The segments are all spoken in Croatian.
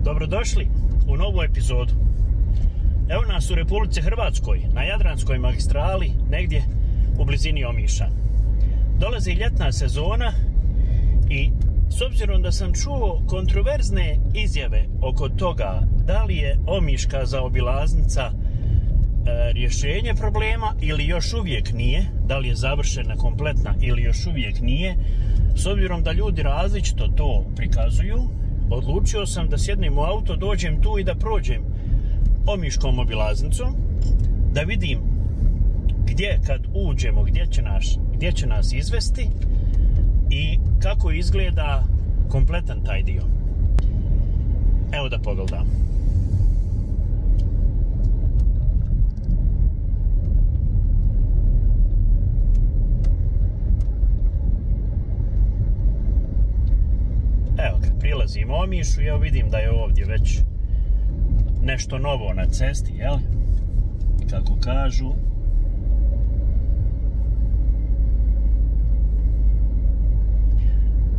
Dobrodošli u novu epizodu. Evo nas u Republici Hrvatskoj, na Jadranskoj magistrali, negdje u blizini Omiša. Dolazi ljetna sezona i s obzirom da sam čuo kontroverzne izjave oko toga da li je Omiška zaobilaznica rješenje problema ili još uvijek nije, da li je završena kompletna ili još uvijek nije, s obzirom da ljudi različito to prikazuju, odlučio sam da sjednem u auto, dođem tu i da prođem Omiškom obilaznicom, da vidim gdje kad uđemo, gdje će nas izvesti i kako izgleda kompletan taj dio. Evo da pogledam. Evo ga, prilazim Omišu i evo vidim da je ovdje već nešto novo na cesti, jel? Kako kažu.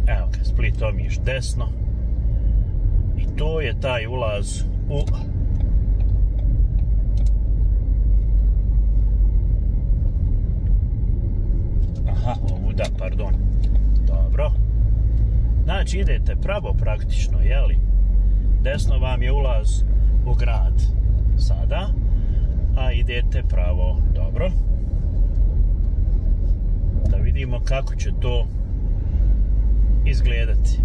Evo ga, Split Omiš desno. I to je taj ulaz u ovuda, pardon. Dobro. Znači idete pravo praktično, jeli? Desno vam je ulaz u grad sada, a idete pravo. Dobro. Da vidimo kako će to izgledati.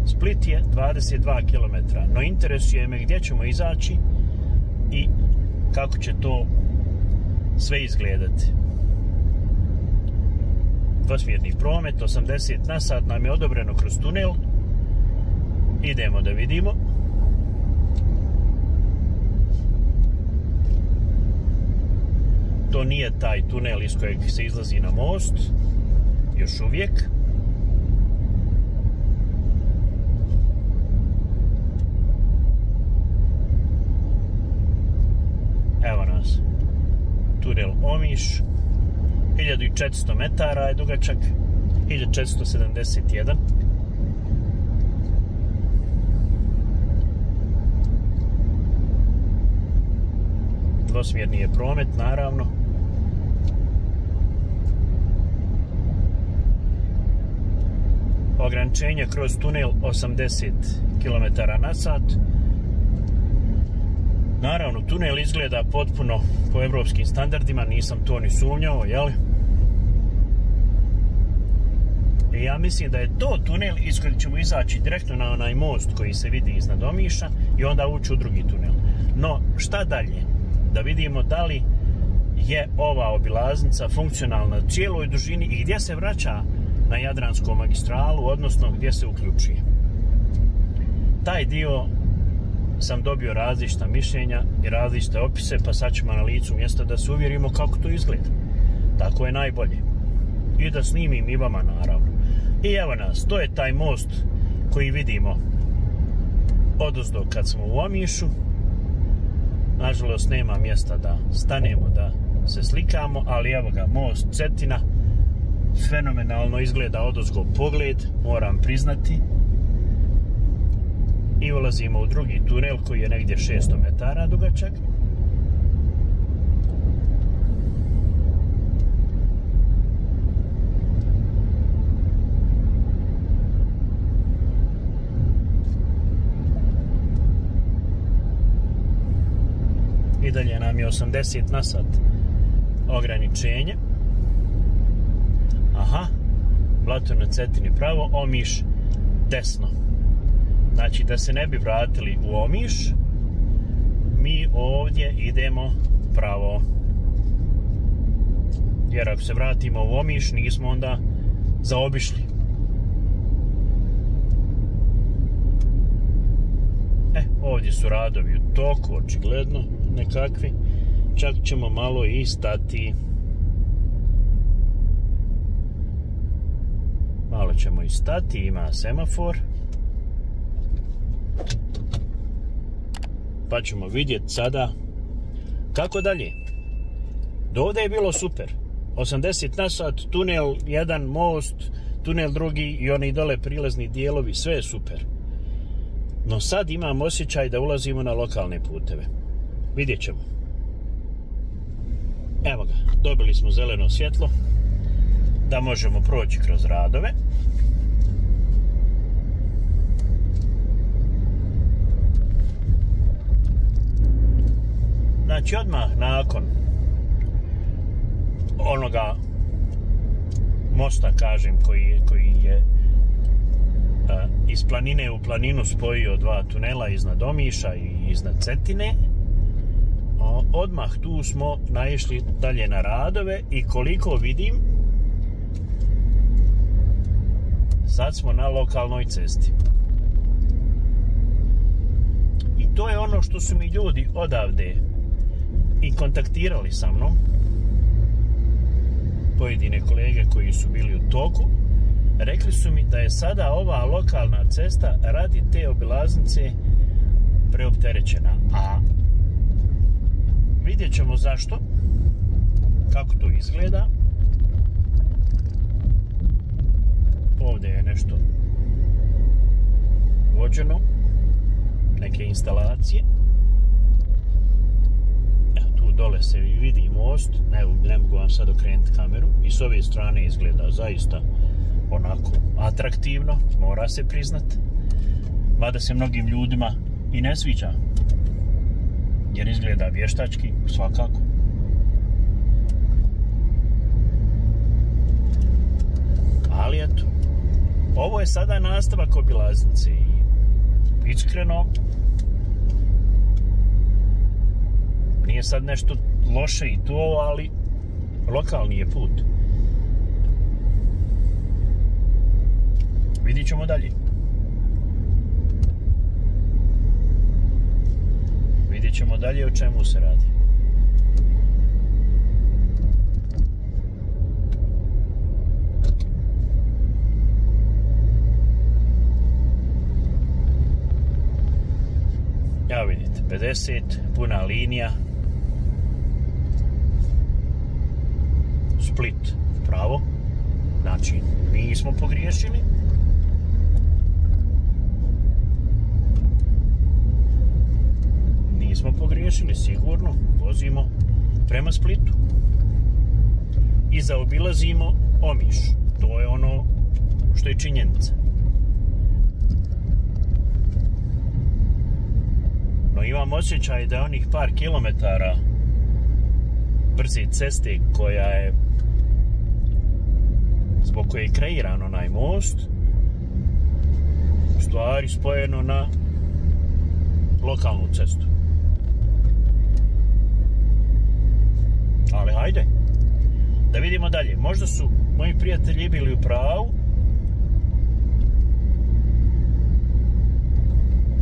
Split je 22 km, no interesuje me gdje ćemo izaći i kako će to sve izgledati. Dvosmjerni promet, 80 na sat nam je odobreno kroz tunel. Idemo da vidimo. To nije taj tunel iz kojeg se izlazi na most, još uvijek. Evo nas. Tunel Omiš. 1400 metara je dugačak, 1471. Dvosmjerni je promet, naravno. Ograničenje kroz tunel 80 km na sat. Naravno, tunel izgleda potpuno po evropskim standardima, nisam to ni sumnjao, jel? I ja mislim da je to tunel iz kojeg ćemo izaći direktno na onaj most koji se vidi iznad Omiša i onda ući u drugi tunel. No, šta dalje? Da vidimo da li je ova obilaznica funkcionalna cijeloj dužini i gdje se vraća na Jadransku magistralu, odnosno gdje se uključuje. Taj dio sam dobio različita mišljenja i različite opise, pa sad ćemo na licu mjesta da se uvjerimo kako to izgleda. Tako je najbolje. I da snimim i vama, naravno. I evo nas, to je taj most koji vidimo odozdo kad smo u Omišu. Nažalost, nema mjesta da stanemo, da se slikamo, ali evo ga, most Cetina. Fenomenalno izgleda odozgo pogled, moram priznati. I ulazimo u drugi tunel koji je negdje 600 metara dugačak. I dalje nam je 80 na sat ograničenje. Aha, Blato na Cetini pravo, Omiš desno. Znači, da se ne bi vratili u Omiš, mi ovdje idemo pravo. Jer ako se vratimo u Omiš, nismo onda zaobišli. Ovdje su radovi u toku, očigledno, nekakvi. Čak ćemo malo i stati. Malo ćemo i stati, ima semafor. Pa ćemo vidjeti sada kako dalje. Do ovdje je bilo super. 80 na sat, tunel jedan, most, tunel drugi i oni dole prilazni dijelovi, sve je super. No sad imam osjećaj da ulazimo na lokalne puteve. Vidjet ćemo. Evo ga, dobili smo zeleno svjetlo da možemo proći kroz radove. Znači odmah nakon onoga mosta, kažem, koji je iz planine u planinu spojio dva tunela iznad Omiša i iznad Cetine, odmah tu smo naišli dalje na radove i koliko vidim sad smo na lokalnoj cesti. I to je ono što su mi ljudi odavde i kontaktirali sa mnom, pojedine kolege koji su bili u toku. Rekli su mi da je sada ova lokalna cesta radi te obilaznice preopterećena, a vidjet ćemo zašto, kako to izgleda. Ovdje je nešto vođeno, neke instalacije. Tu dole se vidi most, ne mogu vam sad okrenuti kameru, i s ove strane izgleda zaista onako atraktivno, mora se priznat, mada se mnogim ljudima i ne sviđa, jer izgleda vještački svakako. Ali eto, ovo je sada nastavak obilaznice i iskreno nije sad nešto loše i to, ali lokalni je put. Vidit ćemo dalje. Vidjet ćemo dalje o čemu se radi. Ja vidite, 50, puna linija. Split, pravo. Znači, nismo pogriješili. Nismo pogriješili, sigurno. Vozimo prema Splitu. I zaobilazimo Omiš. To je ono što je činjenica. No imam osjećaj da onih par kilometara brze ceste koja je, zbog koje je kreiran onaj most, u stvari spojeno na lokalnu cestu. Ali hajde, da vidimo dalje. Možda su moji prijatelji bili u pravu,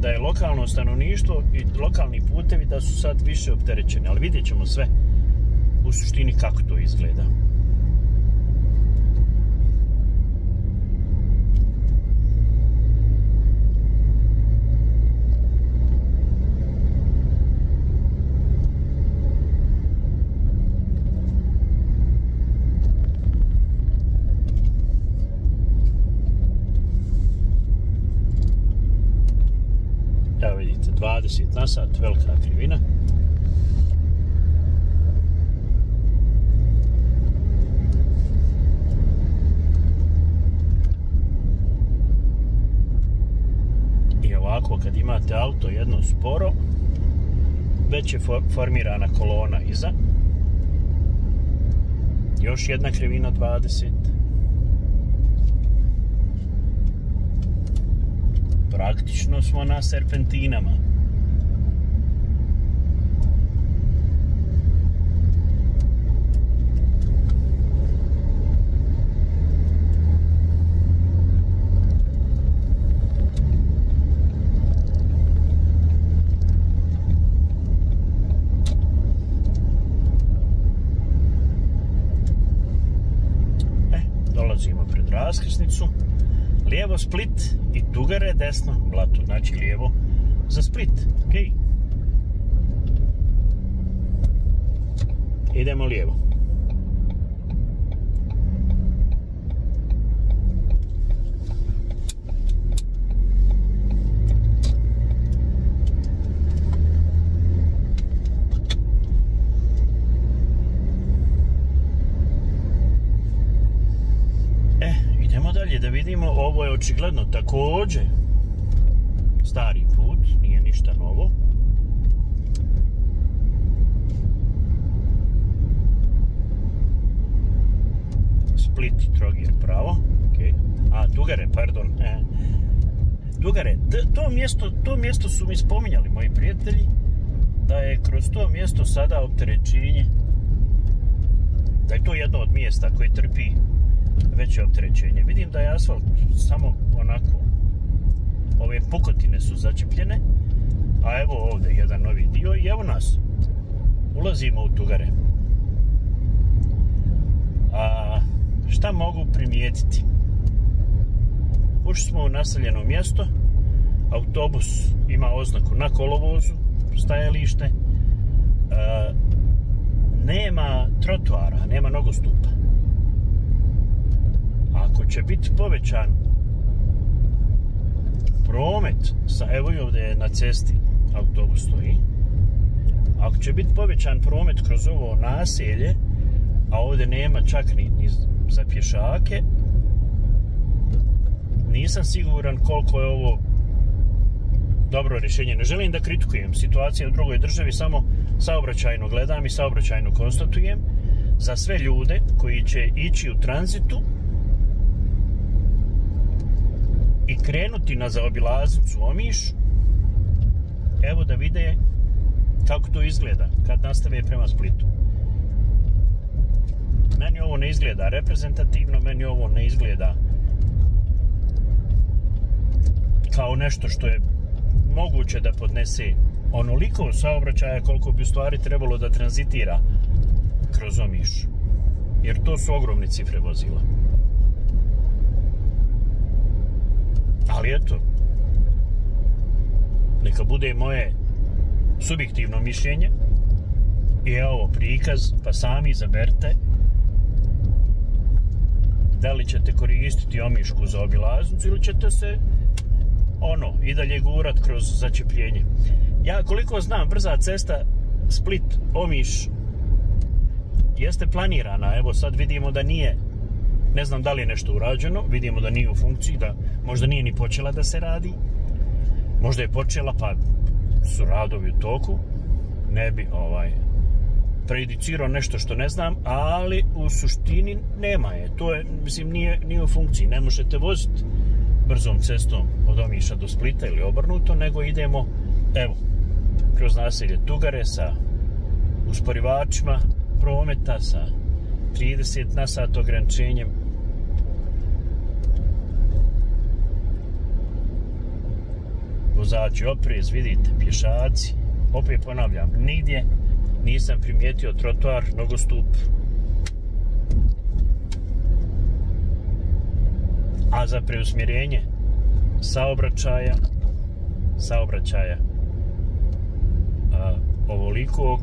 da je lokalno stanovništvo i lokalni putevi da su sad više opterećeni, ali vidjet ćemo sve u suštini kako to izgleda. Evo vidite, 20 na sat, velika krivina. I ovako, kad imate auto jedno sporo, već je formirana kolona iza. Još jedna krivina 20. Praktično smo na serpentinama. Dolazimo pred raskrsnicu. Lijevo Split i Tugare, desno Blato, znači lijevo za Split. Okay. Idemo lijevo. vidimo, ovo je očigledno također stari put, nije ništa novo. Split, Trogir, pravo. Okay. A, Tugare, pardon. Tugare, to mjesto su mi spominjali moji prijatelji, da je kroz to mjesto sada opterećenje, da je to jedno od mjesta koje trpi veće opterećenje. Vidim da je asfalt samo onako, ove pukotine su začepljene, a evo ovdje jedan novi dio i evo nas. Ulazimo u Tugare. A šta mogu primijetiti? Ušli smo u naseljeno mjesto, autobus ima oznaku na kolovozu, stajalište, nema trotoara, nema nogostupa. Ako će biti povećan promet, evo i ovdje je na cesti autobus stoji, ako će biti povećan promet kroz ovo naselje, a ovdje nema čak ni za pješake, nisam siguran koliko je ovo dobro rješenje. Ne želim da kritikujem situacije u drugoj državi, samo saobraćajno gledam i saobraćajno konstatujem za sve ljude koji će ići u tranzitu i krenuti na zaobilaznicu Omiš, evo da vide kako to izgleda kad nastave prema Splitu. Meni ovo ne izgleda reprezentativno, meni ovo ne izgleda kao nešto što je moguće da podnese onoliko saobraćaja koliko bi u stvari trebalo da tranzitira kroz Omiš. Jer to su ogromne cifre vozila. Ali eto, neka bude moje subjektivno mišljenje i evo prikaz, pa sami izaberite da li ćete koristiti Omišku za obilaznicu ili ćete se i dalje gurat kroz začepljenje. Ja koliko znam, brza cesta Split-Omiš jeste planirana, evo sad vidimo da nije, ne znam da li je nešto urađeno, vidimo da nije u funkciji, da možda nije ni počela da se radi, možda je počela pa su radovi u toku, ne bi prejudicirao nešto što ne znam, ali u suštini nema je, to je, mislim, nije u funkciji, ne možete voziti brzom cestom od Omiša do Splita ili obrnuto, nego idemo, evo, kroz naselje Tugare sa usporivačima prometa, sa 30 na sat ograničenjem. Vozači oprez, vidite, pješaci, opet ponavljam, nigdje nisam primijetio trotoar, nogostup. A za preusmjerenje saobraćaja ovolikog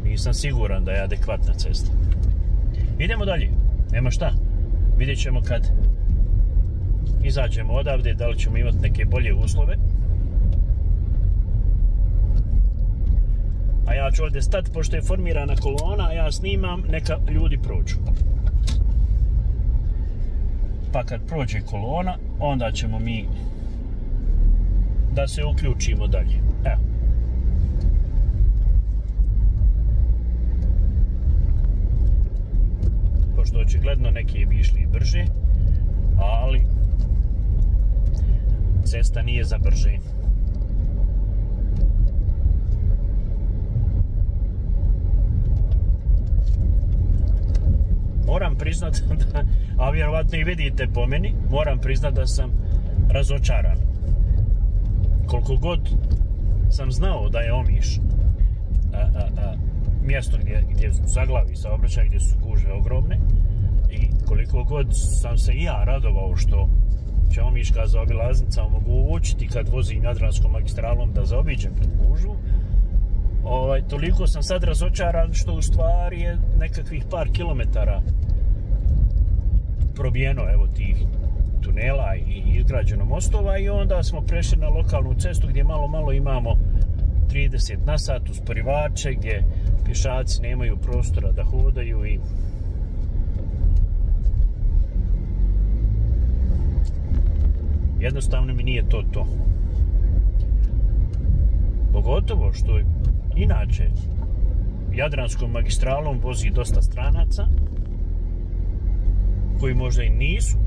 nisam siguran da je adekvatna cesta. Idemo dalje, nema šta. Vidjet ćemo kad izađemo odavde da li ćemo imati neke bolje uslove. A ja ću ovdje stati, pošto je formirana kolona, a ja snimam, neka ljudi prođu. Pa kad prođe kolona, onda ćemo mi da se uključimo dalje. Evo. Pošto očigledno neki bi išli brže, ali cesta nije za brže. Moram priznat da, a vjerovatno i vidite po meni, moram priznat da sam razočaran. Koliko god sam znao da je Omiš mjesto gdje su zaglavi saobraćaj, gdje su gužve ogromne, i koliko god sam se i ja radovao što će Omiška zaobilaznica omogućiti kad vozim Jadranskom magistralom da zaobiđem tu gužvu, toliko sam sad razočaran što u stvari je nekakvih par kilometara probijeno, evo, tih tunela i izgrađeno mostova, i onda smo prešli na lokalnu cestu gdje malo imamo 30 na sat usporivače, gdje pješaci nemaju prostora da hodaju i Jednostavno mi nije to. Pogotovo što inače Jadranskom magistralom vozi dosta stranaca koji možda i nisu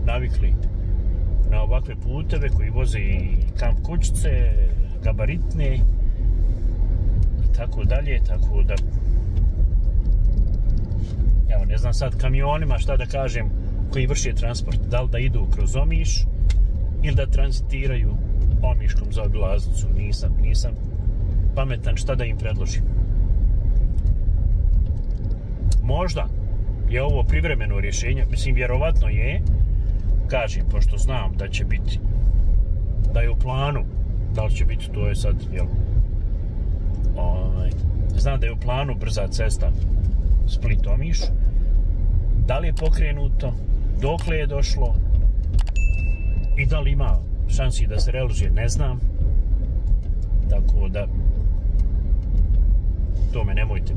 navikli na ovakve puteve, koji voze i kamp kućice, gabaritne i tako dalje, tako da evo, ne znam sad kamionima šta da kažem koji vrše transport, da li da idu kroz Omiš ili da tranzitiraju Omiškom zaobilaznicu, nisam pametan šta da im predložim. Možda je ovo privremeno rješenje, mislim vjerovatno je, kažem, pošto znam da će biti, da je u planu, da li će biti, to je sad, jel, znam da je u planu brza cesta Split-Omiš, da li je pokrenuto, dokle je došlo i da li ima šansi da se realizuje, ne znam, tako da to me nemojte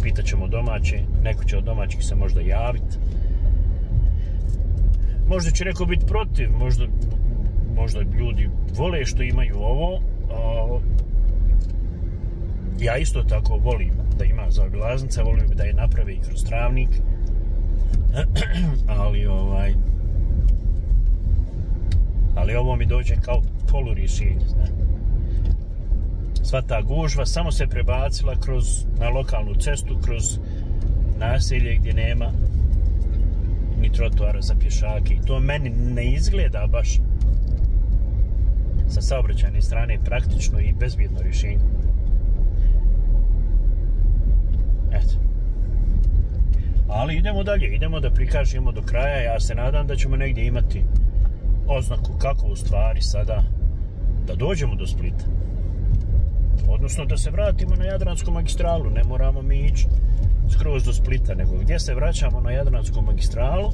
pitat ćemo domaće, neko će od domaćih se možda javiti, možda će neko biti protiv, možda ljudi vole što imaju ovo, ja isto tako volim da ima zaobilaznica, volim da je naprave i kroz Travnik, ali ovo mi dođe kao polurješenje, sva ta gužva samo se prebacila na lokalnu cestu, kroz naselje gdje nema ni trotoara za pješake i to meni ne izgleda baš sa saobraćajne strane praktično i bezbjedno rješenje. Eto. Ali idemo dalje, idemo da prikažemo do kraja, ja se nadam da ćemo negdje imati oznaku kako u stvari sada da dođemo do Splita. Odnosno da se vratimo na Jadransku magistralu, ne moramo mi ići skroz do Splita, nego gdje se vraćamo na Jadransku magistralu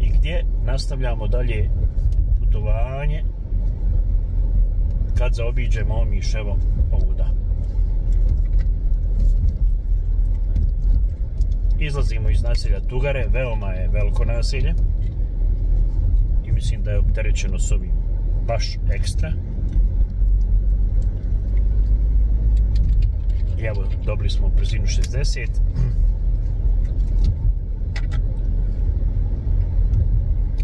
i gdje nastavljamo dalje putovanje kad zaobiđemo Omiš, evo ovuda. Izlazimo iz naselja Tugare, veoma je veliko naselje i mislim da je opterećeno s ovim baš ekstra. I evo, dobili smo brzinu 60.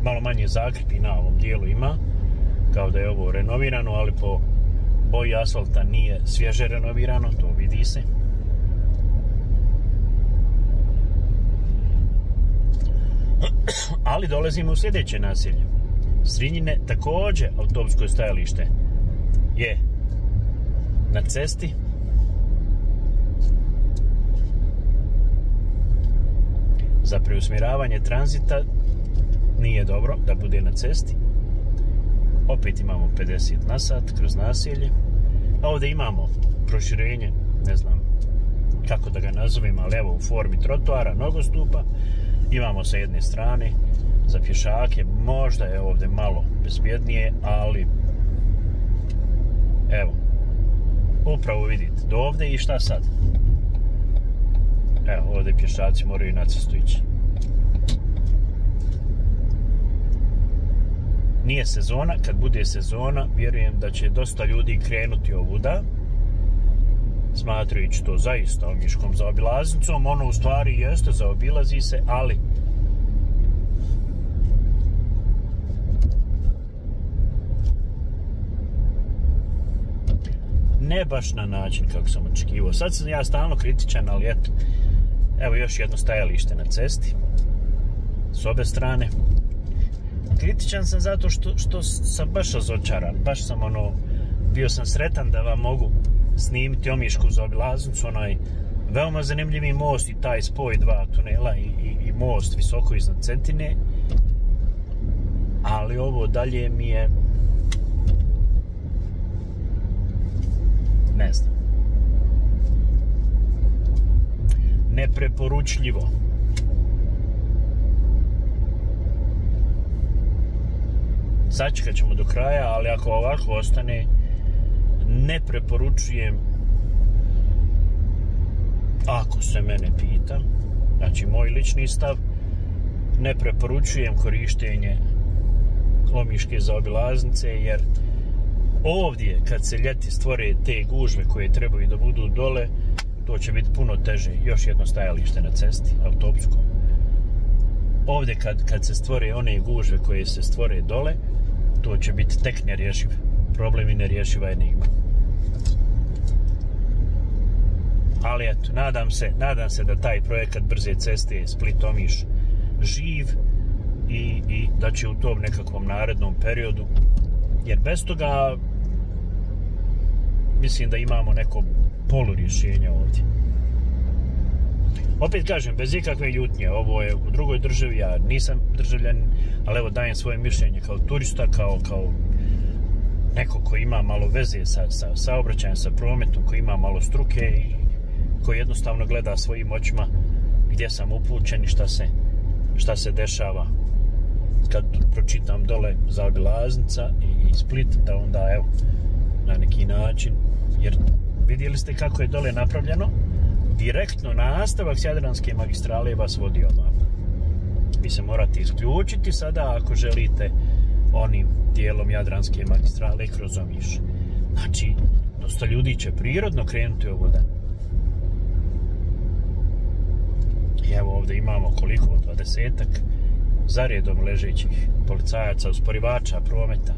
Malo manje zakrpi na ovom dijelu ima, kao da je ovo renovirano, ali po boji asfalta nije svježe renovirano, to vidi se. Ali dolazimo u sljedeće naselje. Srinjine, također autobusko stajalište je na cesti. Za preusmjeravanje tranzita nije dobro da bude na cesti. Opet imamo 50 na sat kroz naselje. A ovdje imamo proširenje, ne znam kako da ga nazovem, ali evo u formi trotoara, nogostupa. Imamo sa jedne strane za pješake, možda je ovdje malo bezbjednije, ali evo, upravo vidite, do ovdje i šta sad? Evo, ovdje pješaci moraju na cestu ići. Nije sezona, kad bude sezona, vjerujem da će dosta ljudi krenuti ovuda, smatrajući to zaista Omiškom zaobilaznicom. Ono u stvari jeste, zaobilazi se, ali ne baš na način kako sam očekivao. Sad sam ja stalno kritičan, ali eto, evo još jedno stajalište na cesti s obe strane. Kritičan sam zato što sam baš razočaran, baš sam bio sam sretan da vam mogu snimiti Omišku zaobilaznicu, onaj veoma zanimljivi most i taj spoj dva tunela i most visoko iznad Cetine, ali ovo dalje mi je, ne znam, nepreporučljivo. Sačekat ćemo do kraja, ali ako ovako ostane, ne preporučujem, ako se mene pita, znači moj lični stav, ne preporučujem korištenje omiške zaobilaznice, jer ovdje kad se ljeti stvore te gužve koje trebaju da budu dole, to će biti puno teže. Još jedno stajalište na cesti, autobuskom. Ovdje kad se stvore one gužve koje se stvore dole, to će biti tek nerješiv problem i nerješiva enigma. Ali eto, nadam se da taj projekat brze ceste Split-Omiš živ i da će u tom nekakvom narednom periodu, jer bez toga mislim da imamo neko polurješenje ovdje. Opet kažem, bez ikakve ljutnje, ovo je u drugoj državi, ja nisam državljanin, ali evo dajem svoje mišljenje kao turista, kao neko ko ima malo veze sa saobraćajem, sa prometom, ko ima malo struke i koji jednostavno gleda svojim očima gdje sam upućen i šta se dešava kad pročitam dole zaobilaznica i Split, da onda evo na neki način, jer vidjeli ste kako je dole napravljeno, direktno nastavak s Jadranske magistrale vas vodi ovamo. Vi se morate isključiti sada ako želite onim dijelom Jadranske magistrale kroz Omiš. Znači, dosta ljudi će prirodno krenuti ovoda. I evo ovdje imamo koliko, 20-ak zaredom ležećih policajaca, usporivača prometa,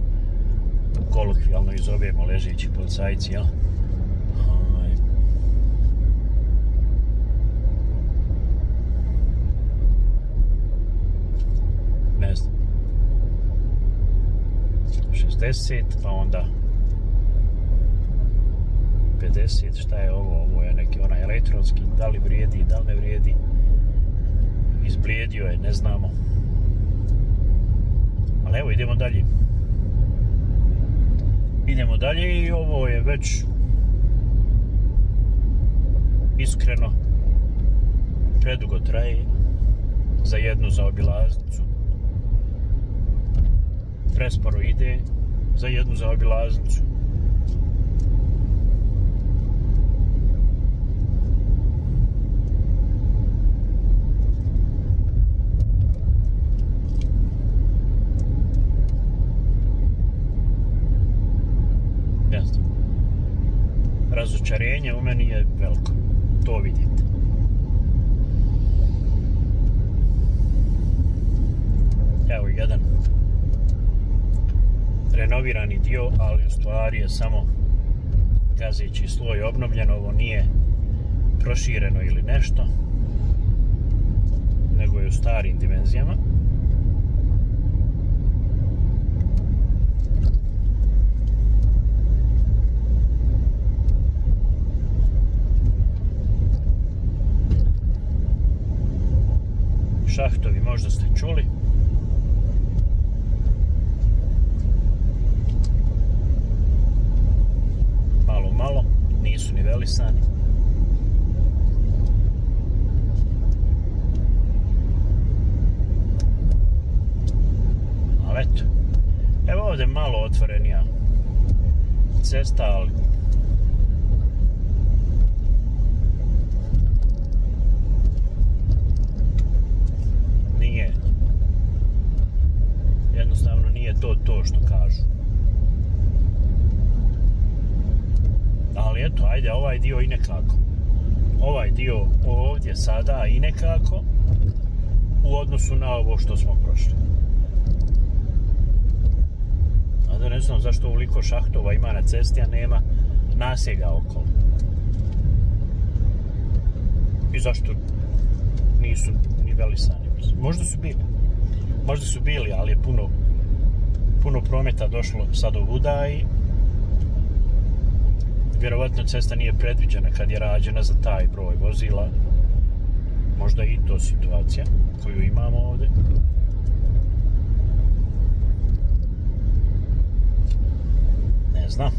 kolokvijalno ih zovemo ležeći policajci, jel? Ne znam, 60, pa onda 50, šta je ovo? Ovo je neki onaj elektronski, da li vrijedi, da li ne vrijedi, izblijedio je, ne znamo. Ali evo, idemo dalje. Idemo dalje i ovo je već iskreno predugo traje za jednu zaobilaznicu. Presporo ide za jednu zaobilaznicu. Razočarenje u meni je veliko, to vidite. Evo jedan renovirani dio, ali u stvari je samo gazeći sloj obnovljen, ovo nije prošireno ili nešto, nego je u starim dimenzijama. Šahtovi možda ste čuli. Malo, nisu nivelisani. Ali eto, evo ovdje malo otvorenija cesta, ali jednostavno nije to što kažu. Ali eto, ajde, ovaj dio i nekako. Ovaj dio ovdje sada i nekako u odnosu na ovo što smo prošli. A da ne znam zašto ovoliko šahtova ima na cesti, a nema nasjega okolo. I zašto nisu nivelisani. Možda su bili, ali je puno prometa došlo sad ovuda i vjerovatno cesta nije predviđena kad je rađena za taj broj vozila. Možda i to situacija koju imamo ovdje. Ne znam.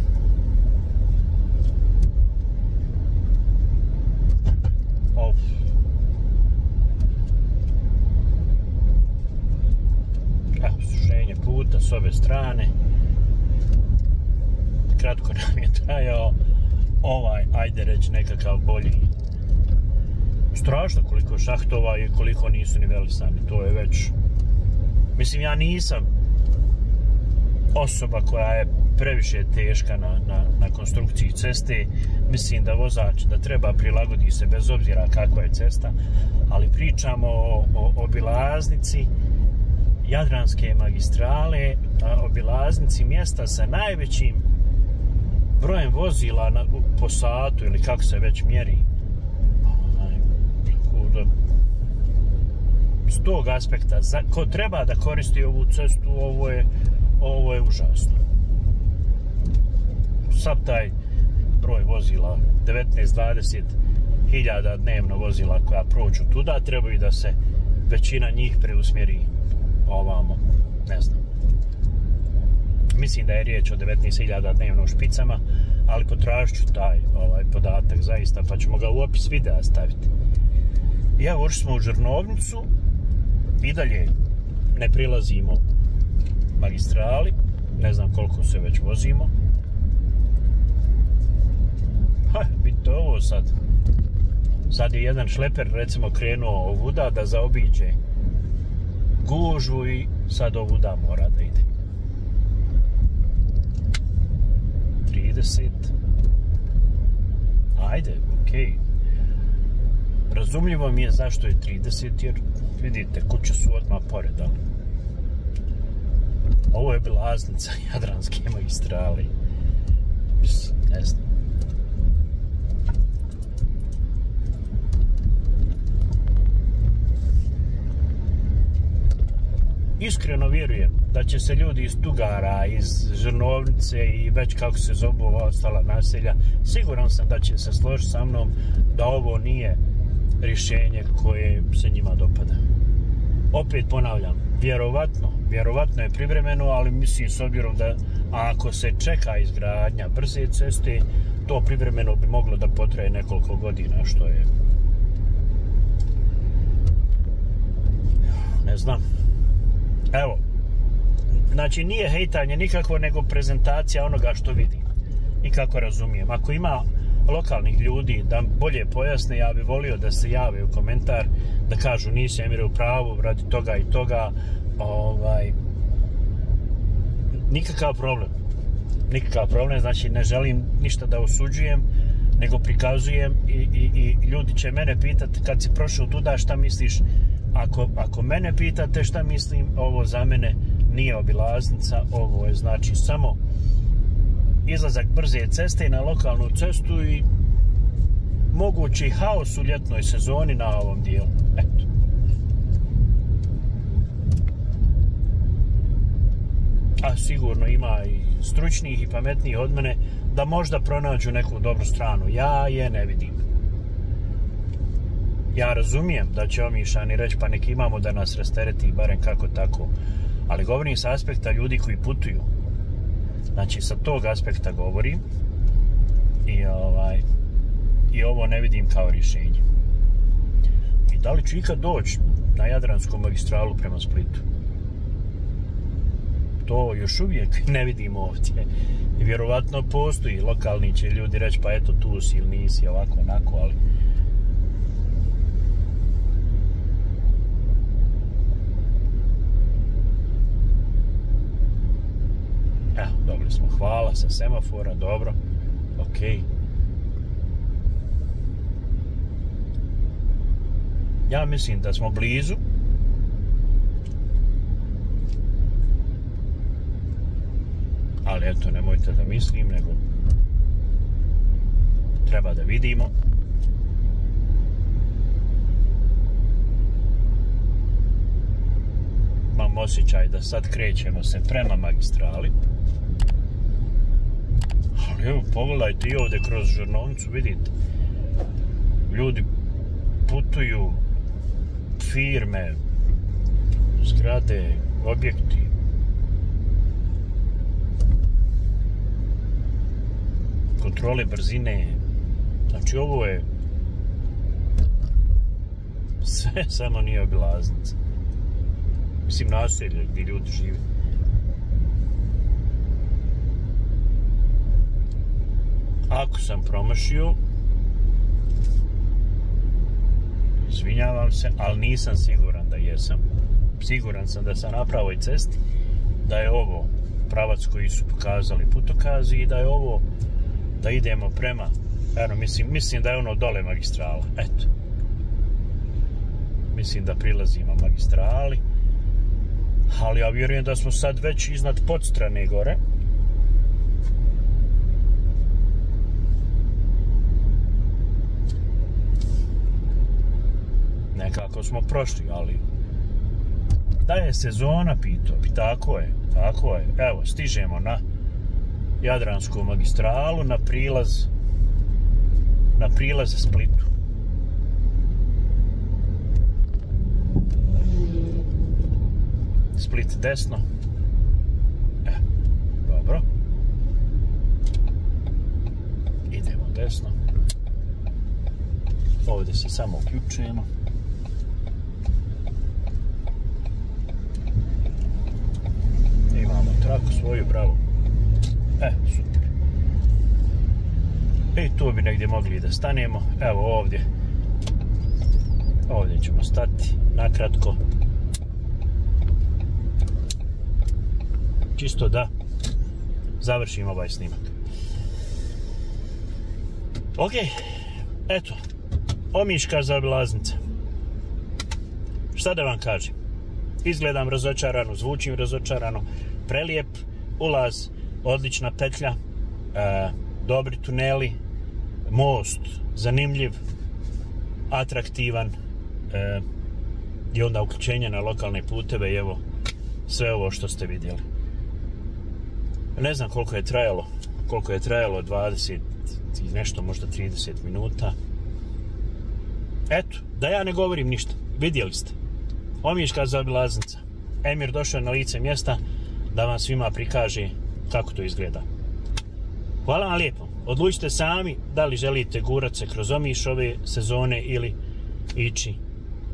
Sušenje puta s ove strane. Kratko nam je trajao ovaj, ajde reći, nekakav bolji. Strašno koliko šahtova i koliko nisu nivelisani. To je već... Mislim, ja nisam osoba koja je previše teška na konstrukciji ceste. Mislim da vozač da treba prilagodi se bez obzira kakva je cesta, ali pričamo o obilaznici Jadranske magistrale, obilaznici mjesta sa najvećim brojem vozila po satu ili kako se već mjeri. S tog aspekta, ko treba da koristi ovu cestu, ovo je užasno. Sad taj broj vozila, 19-20 hiljada dnevno vozila koja prođu tuda, trebaju da se većina njih preusmjeri ovamo, ne znam. Mislim da je riječ o 19.000 dnevno u Špicama, ali potražit ću taj podatak zaista, pa ćemo ga u opis videa staviti. I evo, ušli smo u Žrnovnicu, i dalje ne prilazimo magistrali, ne znam koliko se već vozimo. Vidite ovo sad. Sad je jedan šleper recimo krenuo ovuda da zaobiđe gužvu i sad ovuda mora da ide. 30. Ajde, okej. Razumljivo mi je zašto je 30, jer vidite, kuće su odmah pored, ali ovo je obilaznica Jadranske magistrale. Ne znam. Iskreno vjerujem da će se ljudi iz Tugara, iz Žrnovnice i već kako se zovu ova ostala naselja, siguran sam da će se složiti sa mnom da ovo nije rješenje koje se njima dopada. Opet ponavljam, vjerovatno je privremeno, ali mislim s obzirom da ako se čeka izgradnja brze ceste, to privremeno bi moglo da potraje nekoliko godina, što je, ne znam. Evo, znači nije hejtanje nikakvo, nego prezentacija onoga što vidim i kako razumijem. Ako ima lokalnih ljudi da bolje pojasne, ja bih volio da se jave u komentar, da kažu nisi Emire u pravu radi toga i toga. Nikakav problem, znači ne želim ništa da osuđujem, nego prikazujem i ljudi će mene pitati kad si prošao tuda šta misliš. Ako mene pitate šta mislim, ovo za mene nije obilaznica, ovo je znači samo izlazak brze ceste na lokalnu cestu i mogući haos u ljetnoj sezoni na ovom dijelu. Eto. A sigurno ima i stručnijih i pametnijih od mene da možda pronađu neku dobru stranu. Ja je ne vidim. Ja razumijem da će Omišani reći pa nek imamo da nas rastereti barem kako tako, ali govorim sa aspekta ljudi koji putuju. Znači sa tog aspekta govorim i ovo ne vidim kao rješenje. I da li ću ikad doći na Jadransku magistralu prema Splitu? To još uvijek ne vidim ovdje. I vjerovatno postoji, lokalni će ljudi reći pa eto tu si ili nisi, ovako, onako, ali dobili smo hvala sa semafora, dobro, okej. Ja mislim da smo blizu. Ali eto, nemojte da mislim, nego treba da vidimo. Imam osjećaj da sad krećemo se prema magistrali. Ali evo, pogledajte i ovdje kroz Žrnovnicu, vidite. Ljudi putuju, firme, zgrade, objekti. Kontrole brzine. Znači ovo je sve samo nije obilaznica. Mislim naselje gdje ljudi žive. Ako sam promašio, izvinjavam se, ali nisam siguran da jesam. Siguran sam da sam na pravoj cesti, da je ovo pravac koji su pokazali putokazi i da je ovo, da idemo prema, eno, mislim da je ono dole magistrala, eto. Mislim da prilazimo magistrali, ali ja vjerujem da smo sad već iznad Podstrane gore. Nekako smo prošli, ali da je sezona, pitao bi, tako je. Evo, stižemo na Jadransku magistralu, na prilaz Splitu. Split desno. Dobro. Idemo desno. Ovdje se samo uključujemo. Imamo traku svoju, bravo. Super. I tu bi negdje mogli da stanemo. Evo ovdje. Ovdje ćemo stati nakratko. Čisto da završim ovaj snimak. Ok, eto, Omiška zaobilaznica. Šta da vam kažem? Izgledam razočarano, zvučim razočarano, prelijep ulaz, odlična petlja, dobri tuneli, most zanimljiv, atraktivan, i onda uključenje na lokalne puteve i evo sve ovo što ste vidjeli. Ne znam koliko je trajalo, 20 i nešto, možda 30 minuta. Eto, da ja ne govorim ništa, vidjeli ste. Omiška zaobilaznica. Emir došao na lice mjesta da vam svima prikaže kako to izgleda. Hvala vam lijepo. Odlučite sami da li želite gurat se kroz Omiš ove sezone ili ići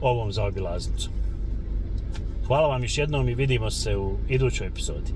ovom zaobilaznicom. Hvala vam još jednom i vidimo se u idućoj epizodi.